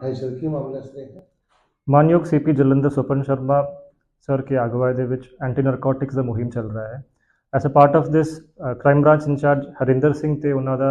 High sir की मामला से है ਮਾਨਯੋਗ ਸੀਪੀ ਜਲੰਧਰ ਸੁਪਨ ਸ਼ਰਮਾ ਸਰ की अगवाई ਦੇ ਵਿੱਚ ਐਂਟੀ ਨਾਰਕੋਟਿਕਸ ਦਾ ਮੁਹਿੰਮ ਚੱਲ ਰਿਹਾ ਹੈ। As a part of this crime branch incharge Harinder Singh ਤੇ ਉਹਨਾਂ ਦਾ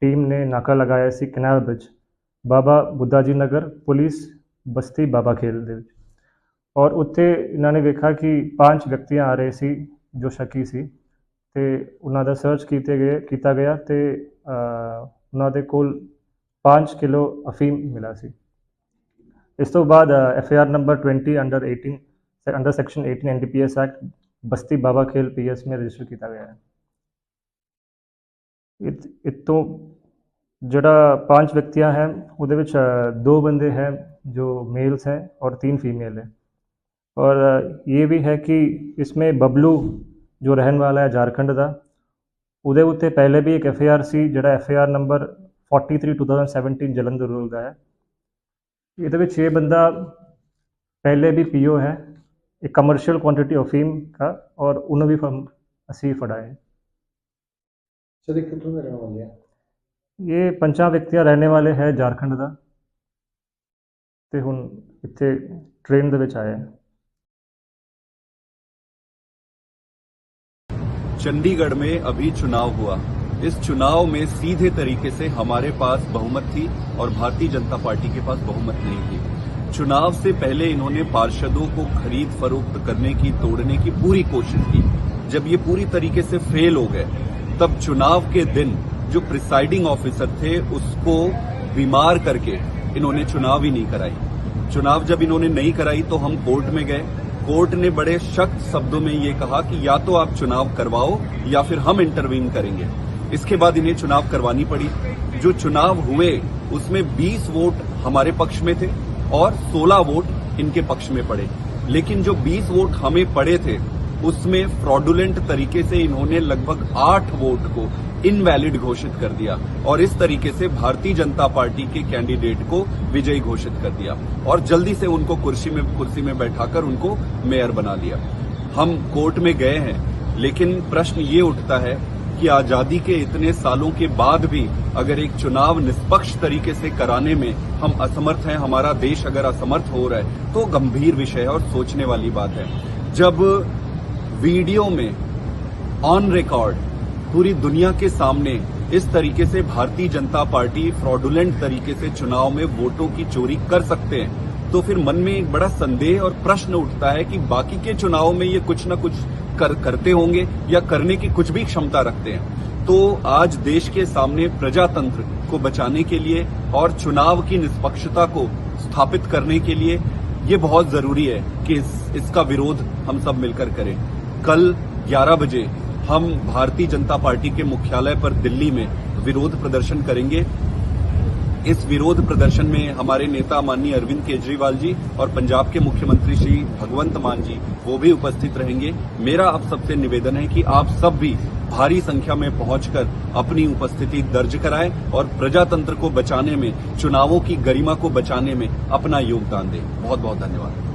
ਟੀਮ ਨੇ ਨਾਕਾ ਲਗਾਇਆ ਸੀ ਕੈਨਾਲ ਵਿੱਚ ਬਾਬਾ ਬੁੱਢਾ ਜੀ ਨਗਰ ਪੁਲਿਸ ਬਸਤੀ ਬਾਬਾ ਖੇਲ ਦੇ ਵਿੱਚ, ਔਰ ਉੱਥੇ ਇਹਨਾਂ ਨੇ ਵੇਖਿਆ ਕਿ 5 ਵਿਅਕਤੀਆਂ ਆ ਰਹੇ ਸੀ ਜੋ ਸ਼ੱਕੀ ਸੀ ਤੇ ਉਹਨਾਂ ਦਾ ਸਰਚ ਕੀਤਾ ਗਿਆ ਤੇ ਉਹਨਾਂ ਦੇ ਕੋਲ 5 ਕਿਲੋ ਅਫੀਮ ਮਿਲਾ ਸੀ। इस तो बाद FIR number 20 under section 18 NDPS act बस्ती बाबा खेल PS में रजिस्टर किया गया है। इतो जड़ा 5 व्यक्तियां हैं उहदे विच 2 बंदे हैं जो मेल्स हैं और 3 फीमेल हैं, और ये भी है कि इसमें बबलू जो रहने वाला है झारखंड का, उहदे उत्ते पहले भी एक FIR सी जड़ा FIR नंबर 43/2017 जलंधर रूल का है। ये बंदा पहले भी PO है एक कमर्शियल क्वांटिटी अफीम का, और उन्होंने भी असी फड़ा है। सर कितों में रहने वाले हैं? ये 5 व्यक्तियां रहने वाले हैं झारखंड का ते हुण इत्थे ट्रेन दे विच आए हैं। चंडीगढ़ में अभी चुनाव हुआ। इस चुनाव में सीधे तरीके से हमारे पास बहुमत थी और भारतीय जनता पार्टी के पास बहुमत नहीं थी। चुनाव से पहले इन्होंने पार्षदों को खरीद फरोख्त करने की, तोड़ने की पूरी कोशिश की। जब ये पूरी तरीके से फेल हो गए तब चुनाव के दिन जो प्रिसाइडिंग ऑफिसर थे उसको बीमार करके इन्होंने चुनाव ही नहीं कराई। चुनाव जब इन्होंने नहीं कराई तो हम कोर्ट में गए। कोर्ट ने बड़े सख्त शब्दों में ये कहा कि या तो आप चुनाव करवाओ या फिर हम इंटरवीन करेंगे। इसके बाद इन्हें चुनाव करवानी पड़ी। जो चुनाव हुए उसमें 20 वोट हमारे पक्ष में थे और 16 वोट इनके पक्ष में पड़े, लेकिन जो 20 वोट हमें पड़े थे उसमें फ्रॉडुलेंट तरीके से इन्होंने लगभग 8 वोट को इनवैलिड घोषित कर दिया और इस तरीके से भारतीय जनता पार्टी के कैंडिडेट को विजयी घोषित कर दिया और जल्दी से उनको कुर्सी में बैठाकर उनको मेयर बना लिया। हम कोर्ट में गए हैं, लेकिन प्रश्न ये उठता है कि आजादी के इतने सालों के बाद भी अगर एक चुनाव निष्पक्ष तरीके से कराने में हम असमर्थ हैं, हमारा देश अगर असमर्थ हो रहा है तो गंभीर विषय है और सोचने वाली बात है। जब वीडियो में ऑन रिकॉर्ड पूरी दुनिया के सामने इस तरीके से भारतीय जनता पार्टी फ्रॉडुलेंट तरीके से चुनाव में वोटों की चोरी कर सकते हैं तो फिर मन में एक बड़ा संदेह और प्रश्न उठता है कि बाकी के चुनाव में ये कुछ न कुछ करते होंगे या करने की कुछ भी क्षमता रखते हैं। तो आज देश के सामने प्रजातंत्र को बचाने के लिए और चुनाव की निष्पक्षता को स्थापित करने के लिए ये बहुत जरूरी है कि इसका विरोध हम सब मिलकर करें। कल 11 बजे हम भारतीय जनता पार्टी के मुख्यालय पर दिल्ली में विरोध प्रदर्शन करेंगे। इस विरोध प्रदर्शन में हमारे नेता माननीय अरविंद केजरीवाल जी और पंजाब के मुख्यमंत्री श्री भगवंत मान जी वो भी उपस्थित रहेंगे। मेरा आप सबसे निवेदन है कि आप सब भी भारी संख्या में पहुंचकर अपनी उपस्थिति दर्ज कराएं और प्रजातंत्र को बचाने में, चुनावों की गरिमा को बचाने में अपना योगदान दें। बहुत बहुत धन्यवाद।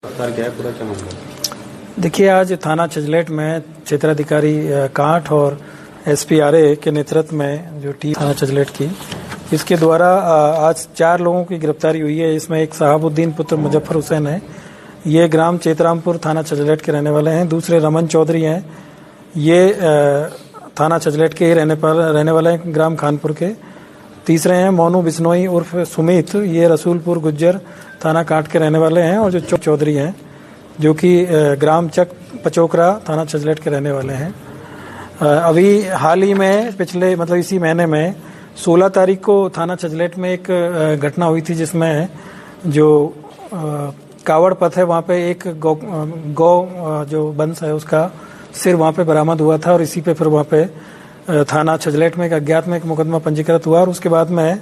क्या है पूरा क्या मामला? देखिए, आज थाना चजलेट में क्षेत्राधिकारी कांठ और SP RA के नेतृत्व में जो टीम थाना चजलेट की, इसके द्वारा आज 4 लोगों की गिरफ्तारी हुई है। इसमें एक शहाबुद्दीन पुत्र मुजफ्फर हुसैन है, ये ग्राम चेतरामपुर थाना चजलेट के रहने वाले हैं। दूसरे रमन चौधरी हैं, ये थाना चजलेट के ही रहने वाले हैं, ग्राम खानपुर के। तीसरे हैं मोनू बिश्नोई उर्फ सुमित, ये रसूलपुर गुज्जर थाना कांठ के रहने वाले हैं। और जो चौधरी हैं जो कि ग्राम चक पचोकरा थाना चजलेट के रहने वाले हैं। अभी हाल ही में पिछले इसी महीने में 16 तारीख को थाना चजलेट में एक घटना हुई थी जिसमें जो कावड़ पथ है वहाँ पे एक गौ जो वंश है उसका सिर वहाँ पे बरामद हुआ था और इसी पे फिर वहाँ पे थाना छजलेट में एक अज्ञात में एक मुकदमा पंजीकृत हुआ। और उसके बाद में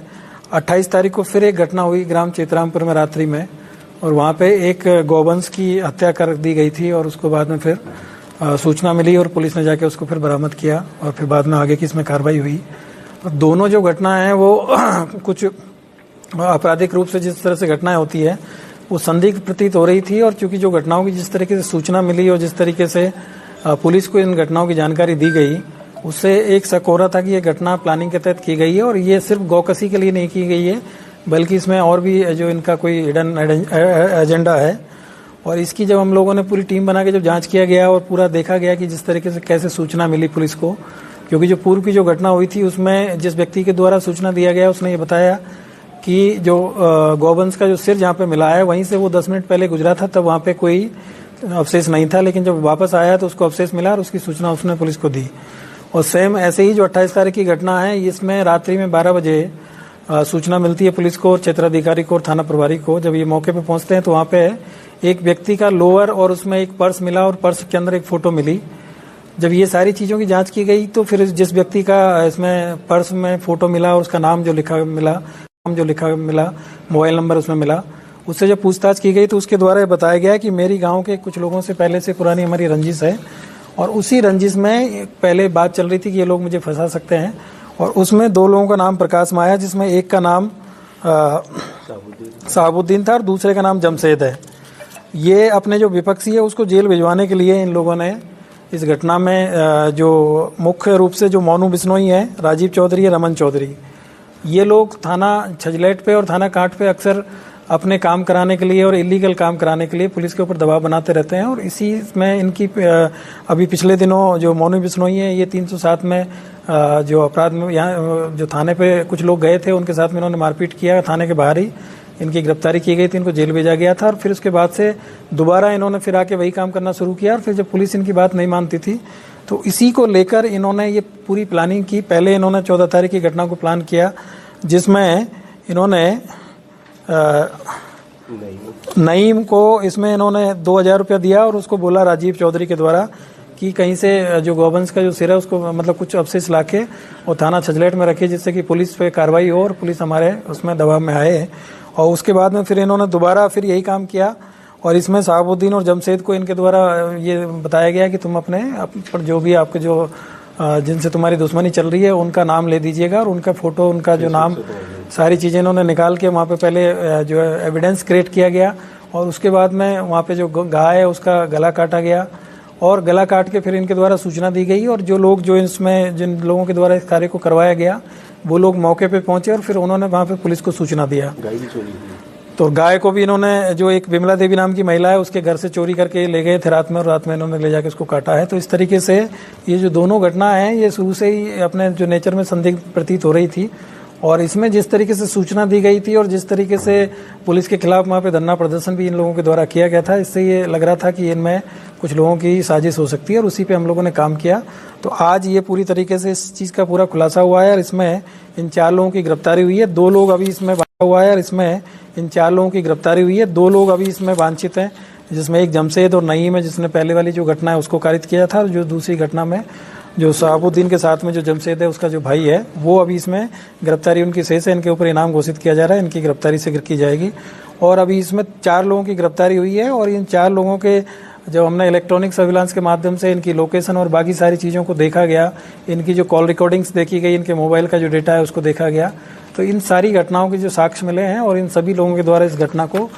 28 तारीख को फिर एक घटना हुई ग्राम चेतरामपुर में रात्रि में, और वहाँ पे एक गौवंश की हत्या कर दी गई थी और उसको बाद में फिर सूचना मिली और पुलिस ने जाके उसको फिर बरामद किया और फिर बाद में आगे की इसमें कार्रवाई हुई। और दोनों जो घटनाएं हैं वो कुछ आपराधिक रूप से जिस तरह से घटनाएं होती है वो संदिग्ध प्रतीत हो रही थी। और चूंकि जो घटनाओं की जिस तरीके से सूचना मिली और जिस तरीके से पुलिस को इन घटनाओं की जानकारी दी गई उससे एक शक हो रहा था कि ये घटना प्लानिंग के तहत की गई है और ये सिर्फ गौकसी के लिए नहीं की गई है, बल्कि इसमें और भी जो इनका कोई हिडन एजेंडा है। और इसकी जब हम लोगों ने पूरी टीम बना के जब जांच किया गया और पूरा देखा गया कि जिस तरीके से कैसे सूचना मिली पुलिस को, क्योंकि जो पूर्व की जो घटना हुई थी उसमें जिस व्यक्ति के द्वारा सूचना दिया गया उसने ये बताया कि जो गौवंश का जो सिर जहाँ पे मिला है वहीं से वो 10 मिनट पहले गुजरा था, तब वहाँ पे कोई अवशेष नहीं था, लेकिन जब वापस आया तो उसको अवशेष मिला और उसकी सूचना उसने पुलिस को दी। और सेम ऐसे ही जो 28 तारीख की घटना है, इसमें रात्रि में 12 बजे सूचना मिलती है पुलिस को और क्षेत्राधिकारी को और थाना प्रभारी को। जब ये मौके पे पहुंचते हैं तो वहाँ पे एक व्यक्ति का लोअर और उसमें एक पर्स मिला और पर्स के अंदर एक फोटो मिली। जब ये सारी चीज़ों की जांच की गई तो फिर जिस व्यक्ति का इसमें पर्स में फोटो मिला और उसका नाम जो लिखा मिला, मोबाइल नंबर उसमें मिला, उससे जब पूछताछ की गई तो उसके द्वारा ये बताया गया कि मेरी गांव के कुछ लोगों से पहले से पुरानी हमारी रंजिश है और उसी रंजिश में पहले बात चल रही थी कि ये लोग मुझे फंसा सकते हैं। और उसमें 2 लोगों का नाम प्रकाश में आया, जिसमें एक का नाम साहबुद्दीन था और दूसरे का नाम जमशेद है। ये अपने जो विपक्षी है उसको जेल भिजवाने के लिए इन लोगों ने इस घटना में जो मुख्य रूप से जो मोनू बिश्नोई है, राजीव चौधरी है, रमन चौधरी, ये लोग थाना छजलेट पे और थाना कांट पे अक्सर अपने काम कराने के लिए और इलीगल काम कराने के लिए पुलिस के ऊपर दबाव बनाते रहते हैं। और इसी में इनकी अभी पिछले दिनों जो मोनू बिश्नोई है, ये 307 में जो अपराध में यहाँ जो थाने पे कुछ लोग गए थे उनके साथ में इन्होंने मारपीट किया, थाने के बाहर ही इनकी गिरफ्तारी की गई थी, इनको जेल भेजा गया था। और फिर उसके बाद से दोबारा इन्होंने फिर आके वही काम करना शुरू किया और फिर जब पुलिस इनकी बात नहीं मानती थी तो इसी को लेकर इन्होंने ये पूरी प्लानिंग की। पहले इन्होंने 14 तारीख की घटना को प्लान किया, जिसमें इन्होंने नईम को इसमें इन्होंने 2000 रुपया दिया और उसको बोला राजीव चौधरी के द्वारा कि कहीं से जो गौवंश का जो सिर है उसको मतलब कुछ अवशेष लाके और थाना छजलेट में रखे, जिससे कि पुलिस पे कार्रवाई हो और पुलिस हमारे उसमें दबाव में आए। और उसके बाद में फिर इन्होंने दोबारा फिर यही काम किया और इसमें साहबुद्दीन और जमशेद को इनके द्वारा ये बताया गया कि तुम अपने जो भी आपके जो जिनसे तुम्हारी दुश्मनी चल रही है उनका नाम ले दीजिएगा और उनका फोटो, उनका जो नाम, सारी चीज़ें इन्होंने निकाल के वहाँ पे पहले जो है एविडेंस क्रिएट किया गया। और उसके बाद में वहाँ पे जो गाय है उसका गला काटा गया और गला काट के फिर इनके द्वारा सूचना दी गई। और जो लोग जो इसमें जिन लोगों के द्वारा इस कार्य को करवाया गया वो लोग मौके पे पहुंचे और फिर उन्होंने वहाँ पे पुलिस को सूचना दिया। तो गाय को भी इन्होंने, जो एक विमला देवी नाम की महिला है, उसके घर से चोरी करके ले गए थे रात में और रात में इन्होंने ले जाके उसको काटा है। तो इस तरीके से ये जो दोनों घटना है ये शुरू से ही अपने जो नेचर में संदिग्ध प्रतीत हो रही थी। और इसमें जिस तरीके से सूचना दी गई थी और जिस तरीके से पुलिस के खिलाफ वहाँ पे धरना प्रदर्शन भी इन लोगों के द्वारा किया गया था, इससे ये लग रहा था कि इनमें कुछ लोगों की साजिश हो सकती है और उसी पे हम लोगों ने काम किया। तो आज ये पूरी तरीके से इस चीज़ का पूरा खुलासा हुआ है और इसमें इन 4 लोगों की गिरफ्तारी हुई है। 2 लोग अभी इसमें हुआ है और इसमें इन 4 लोगों की गिरफ्तारी हुई है। 2 लोग अभी इसमें वांछित हैं, जिसमें एक जमशेद और नईम है, जिसने पहले वाली जो घटना है उसको कारित किया था। और जो दूसरी घटना में जो साहबुद्दीन के साथ में जो जमशेद है उसका जो भाई है वो अभी इसमें गिरफ्तारी उनकी शेष है। इनके ऊपर इनाम घोषित किया जा रहा है, इनकी गिरफ्तारी से की जाएगी। और अभी इसमें 4 लोगों की गिरफ्तारी हुई है और इन 4 लोगों के जब हमने इलेक्ट्रॉनिक सर्विलांस के माध्यम से इनकी लोकेशन और बाकी सारी चीज़ों को देखा गया, इनकी जो कॉल रिकॉर्डिंग्स देखी गई, इनके मोबाइल का जो डेटा है उसको देखा गया, तो इन सारी घटनाओं के जो साक्ष्य मिले हैं और इन सभी लोगों के द्वारा इस घटना को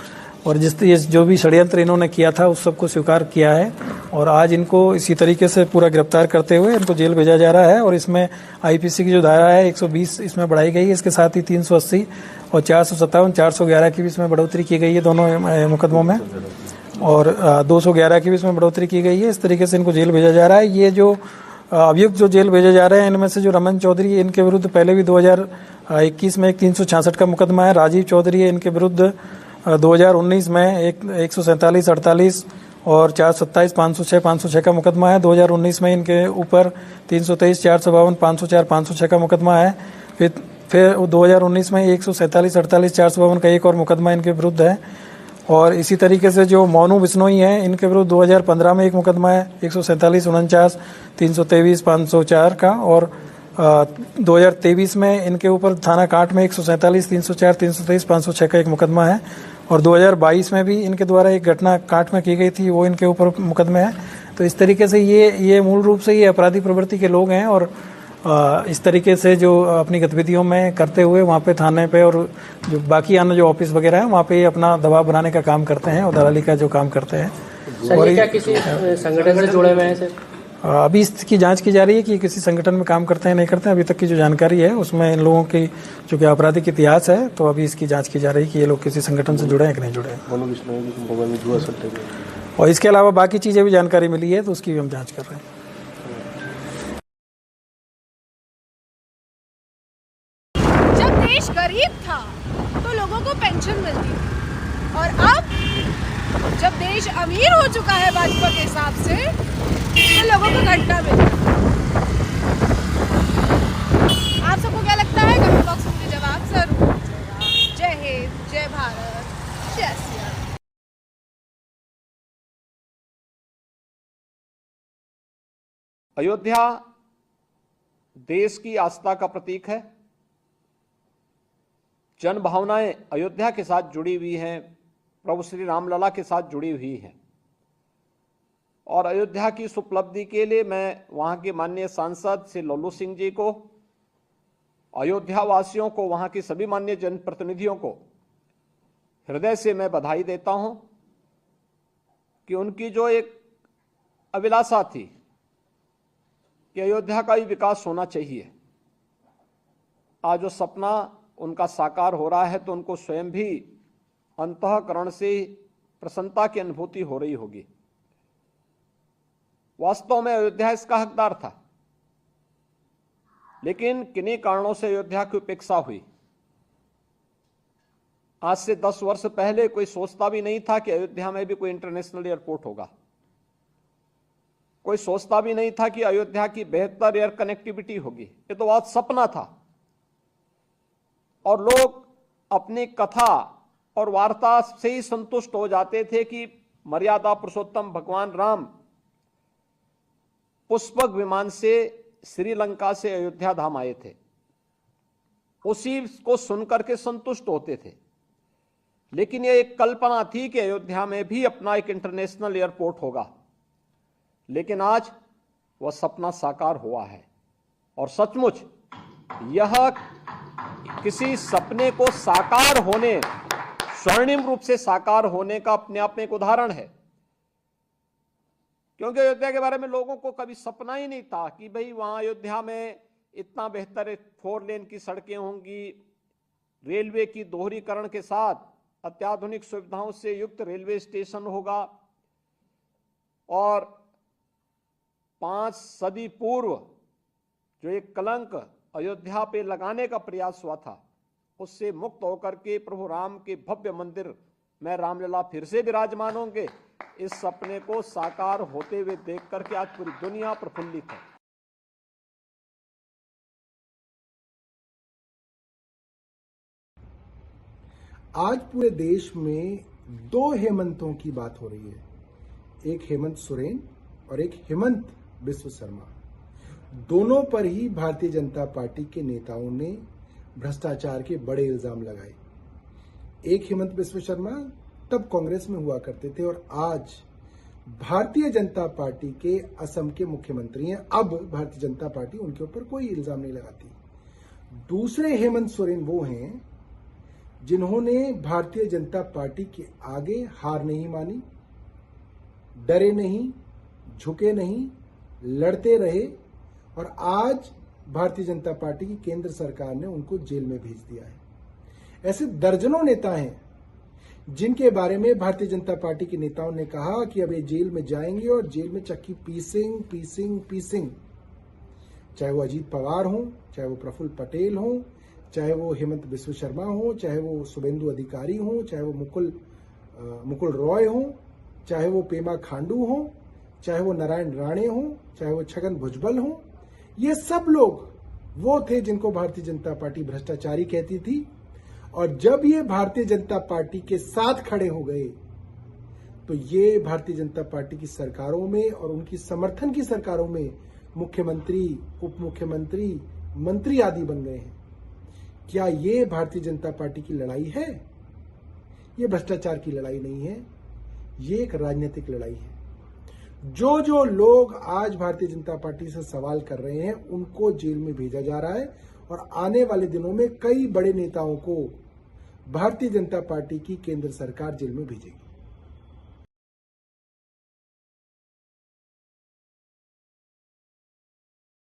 और जो भी षड्यंत्र इन्होंने किया था उस सबको स्वीकार किया है। और आज इनको इसी तरीके से पूरा गिरफ्तार करते हुए इनको जेल भेजा जा रहा है। और इसमें आईपीसी की जो धारा है 120 इसमें बढ़ाई गई है, इसके साथ ही 380 और 457, 411 की भी इसमें बढ़ोतरी की गई है दोनों मुकदमों में, और 211 की भी इसमें बढ़ोतरी की गई है। इस तरीके से इनको जेल भेजा जा रहा है। ये जो अभियुक्त जो जेल भेजे जा रहे हैं इनमें से जो रमन चौधरी है इनके विरुद्ध पहले भी 2021 में एक 366 का मुकदमा है। राजीव चौधरी है, इनके विरुद्ध 2019 में एक 147, 48 और 427, 506, 506 का मुकदमा है। 2019 में इनके ऊपर 323, 452, 504, 506 का मुकदमा है। फिर 2019 में 147, 48, 452 का एक और मुकदमा इनके विरुद्ध है। और इसी तरीके से जो मोनू बिश्नोई हैं इनके विरुद्ध 2015 में एक मुकदमा है 147, 49, 323, 504 का। और 2023 में इनके ऊपर थाना कांट में 147, 304, 323, 506 का एक मुकदमा है। और 2022 में भी इनके द्वारा एक घटना कांट में की गई थी, वो इनके ऊपर मुकदमे है। तो इस तरीके से ये मूल रूप से ये अपराधी प्रवृत्ति के लोग हैं और इस तरीके से जो अपनी गतिविधियों में करते हुए वहाँ पे थाने पे और जो बाकी अन्य जो ऑफिस वगैरह है वहाँ पे ये अपना दबाव बनाने का काम करते हैं और दलाली का जो काम करते हैं। और ये क्या किसी संगठन से जुड़े हुए हैं सर? अभी इसकी जांच की जा रही है कि किसी संगठन में काम करते हैं नहीं करते हैं। अभी तक की जो जानकारी है उसमें इन लोगों की चूंकि आपराधिक इतिहास है, तो अभी इसकी जांच की जा रही है कि ये लोग किसी संगठन से जुड़े हैं कि नहीं जुड़े हैं। और इसके अलावा बाकी चीजें भी जानकारी मिली है, तो उसकी भी हम जांच कर रहे हैं। जब देश गरीब था तो लोगों को पेंशन मिलती थी, और अब जब देश अमीर हो चुका है भाजपा के हिसाब से, तो लोगों को घंटा मिल रहा है। आप सबको क्या लगता है? कमेंट बॉक्स में मुझे जवाब जरूर दीजिएगा। जय हिंद, जय भारत, जय सिया राम। अयोध्या देश की आस्था का प्रतीक है। जन भावनाएं अयोध्या के साथ जुड़ी हुई हैं, प्रभु श्री रामलला के साथ जुड़ी हुई हैं। और अयोध्या की इस उपलब्धि के लिए मैं वहां के माननीय सांसद श्री लल्लू सिंह जी को, अयोध्या वासियों को, वहां के सभी माननीय जनप्रतिनिधियों को हृदय से मैं बधाई देता हूं कि उनकी जो एक अभिलाषा थी कि अयोध्या का भी विकास होना चाहिए, आज जो सपना उनका साकार हो रहा है, तो उनको स्वयं भी अंतःकरण से प्रसन्नता की अनुभूति हो रही होगी। वास्तव में अयोध्या इसका हकदार था, लेकिन किन्हीं कारणों से अयोध्या की उपेक्षा हुई। आज से 10 वर्ष पहले कोई सोचता भी नहीं था कि अयोध्या में भी कोई इंटरनेशनल एयरपोर्ट होगा। कोई सोचता भी नहीं था कि अयोध्या की बेहतर एयर कनेक्टिविटी होगी। ये तो बहुत सपना था, और लोग अपनी कथा और वार्ता से ही संतुष्ट हो जाते थे कि मर्यादा पुरुषोत्तम भगवान राम पुष्पक विमान से श्रीलंका से अयोध्या धाम आए थे, उसी को सुनकर के संतुष्ट होते थे। लेकिन यह एक कल्पना थी कि अयोध्या में भी अपना एक इंटरनेशनल एयरपोर्ट होगा। लेकिन आज वह सपना साकार हुआ है, और सचमुच यह किसी सपने को साकार होने, स्वर्णिम रूप से साकार होने का अपने आप में एक उदाहरण है। क्योंकि अयोध्या के बारे में लोगों को कभी सपना ही नहीं था कि भाई वहां अयोध्या में इतना बेहतर 4 लेन की सड़कें होंगी, रेलवे की दोहरीकरण के साथ अत्याधुनिक सुविधाओं से युक्त रेलवे स्टेशन होगा, और 5 सदी पूर्व जो एक कलंक अयोध्या पे लगाने का प्रयास हुआ था, उससे मुक्त होकर के प्रभु राम के भव्य मंदिर में रामलला फिर से विराजमान होंगे। इस सपने को साकार होते हुए देख करके आज पूरी दुनिया प्रफुल्लित है। आज पूरे देश में 2 हेमंतों की बात हो रही है, एक हेमंत सोरेन और एक हेमंत बिस्व शर्मा। दोनों पर ही भारतीय जनता पार्टी के नेताओं ने भ्रष्टाचार के बड़े इल्जाम लगाए। एक हेमंत बिस्व शर्मा तब कांग्रेस में हुआ करते थे और आज भारतीय जनता पार्टी के असम के मुख्यमंत्री हैं। अब भारतीय जनता पार्टी उनके ऊपर कोई इल्जाम नहीं लगाती। दूसरे हेमंत सोरेन वो हैं जिन्होंने भारतीय जनता पार्टी के आगे हार नहीं मानी, डरे नहीं, झुके नहीं, लड़ते रहे, और आज भारतीय जनता पार्टी की केंद्र सरकार ने उनको जेल में भेज दिया है। ऐसे दर्जनों नेता हैं जिनके बारे में भारतीय जनता पार्टी के नेताओं ने कहा कि अब ये जेल में जाएंगे और जेल में चक्की पीसिंग। चाहे वो अजीत पवार हो, चाहे वो प्रफुल्ल पटेल हो, चाहे वो हेमंत बिस्व शर्मा हो, चाहे वो शुभेंदु अधिकारी हो, चाहे वो मुकुल रॉय हो, चाहे वो पेमा खांडू हो, चाहे वो नारायण राणे हो, चाहे वो छगन भुजबल हो। ये सब लोग वो थे जिनको भारतीय जनता पार्टी भ्रष्टाचारी कहती थी, और जब ये भारतीय जनता पार्टी के साथ खड़े हो गए तो ये भारतीय जनता पार्टी की सरकारों में और उनकी समर्थन की सरकारों में मुख्यमंत्री, उप मुख्यमंत्री, मंत्री आदि बन गए हैं। क्या ये भारतीय जनता पार्टी की लड़ाई है? ये भ्रष्टाचार की लड़ाई नहीं है, ये एक राजनीतिक लड़ाई है। जो लोग आज भारतीय जनता पार्टी से सवाल कर रहे हैं उनको जेल में भेजा जा रहा है, और आने वाले दिनों में कई बड़े नेताओं को भारतीय जनता पार्टी की केंद्र सरकार जेल में भेजेगी।